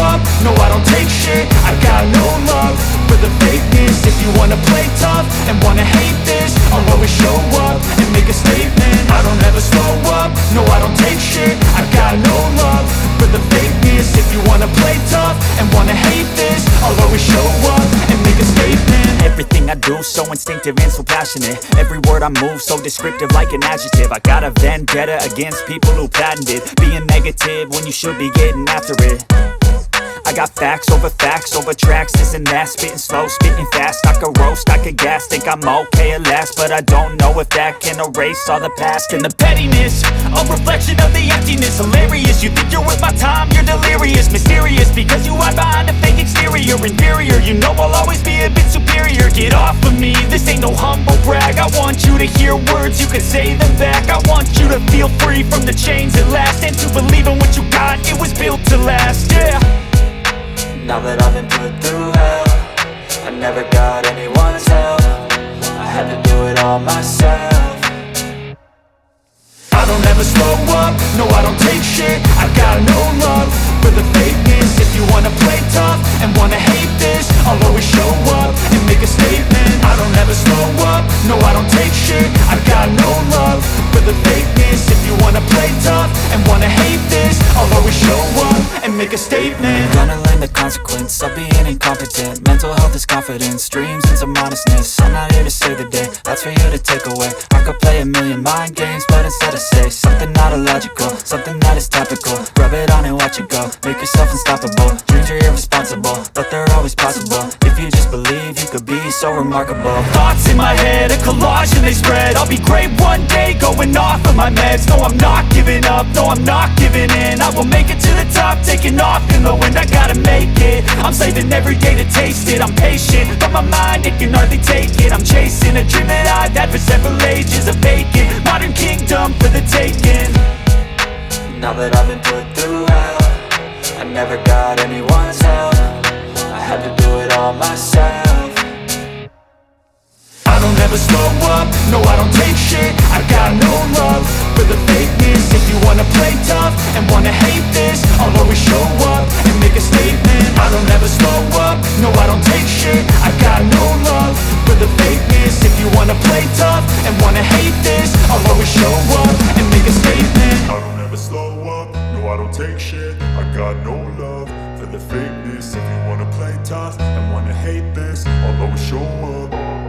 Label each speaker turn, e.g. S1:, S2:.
S1: up, no I don't take shit. I got no love for the fakeness. If you wanna play tough and wanna hate this, I'll always show up and make a statement. I don't ever slow up, no I don't take shit. I got no love for the fakeness. If you wanna play tough and wanna hate this, I'll always show up and make a statement.
S2: Everything I do so instinctive and so passionate. Every word I move so descriptive like an adjective. I got a vendetta against people who patented being negative when you should be getting after it. I got facts over tracks, this and that. Spitting slow, spitting fast. I could roast, I could gas. Think I'm okay at last, but I don't know if that can erase all the past. And the pettiness, a reflection of the emptiness. Hilarious, you think you're worth my time, you're delirious. Mysterious, because you hide behind a fake exterior. Inferior, you know I'll always be a bit superior. Get off of me, this ain't no humble brag. I want you to hear words, you can say them back. I want you to feel free from the chains at last, and to believe in what you got, it was built to last, yeah.
S3: Now that I've been put through hell, I never got anyone's help. I had to do it all myself.
S1: I don't ever slow up, no I don't take shit. I got no love for the fakeness. If you wanna play tough and wanna hate this, I'll always show up and make a statement. I don't ever slow up, no I don't take shit. I got no love for the fakeness. If you wanna play tough and wanna hate this, I'll always show up and make a statement.
S3: Gonna learn the consequence of being incompetent. Mental health is confidence, dreams and some modestness. I'm not here to save the day, that's for you to take away. I could play a million mind games, but instead I say something not illogical, something that is topical. Rub it on and watch it go, make yourself unstoppable. Dreams are irresponsible, but they're always possible. If you just believe, you could be so remarkable.
S1: Thoughts in my head, a collage and they spread. I'll be great one day, going off of my meds. No I'm not giving up, no I'm not giving in. I will make it to the top, taking off in the wind. I gotta make it, I'm saving every day to taste it. I'm patient, but my mind, it can hardly take it. I'm chasing a dream that I've had for several ages. A vacant, modern kingdom for the taking.
S3: Now that I've been put through hell, I never got anyone's help. I had to do it all myself.
S1: I don't ever slow up, no I don't take shit. I got no love for the fakeness. If you wanna play tough and wanna hate this, I'll always show up and make a statement. I don't ever slow up, no I don't take shit. I got no love for the fakeness. If you wanna play tough and wanna hate this, I'll always show up and make a statement.
S4: I don't ever slow up, no I don't take shit. I got no love for the fakeness. If you wanna play tough and wanna hate this, I'll always show up.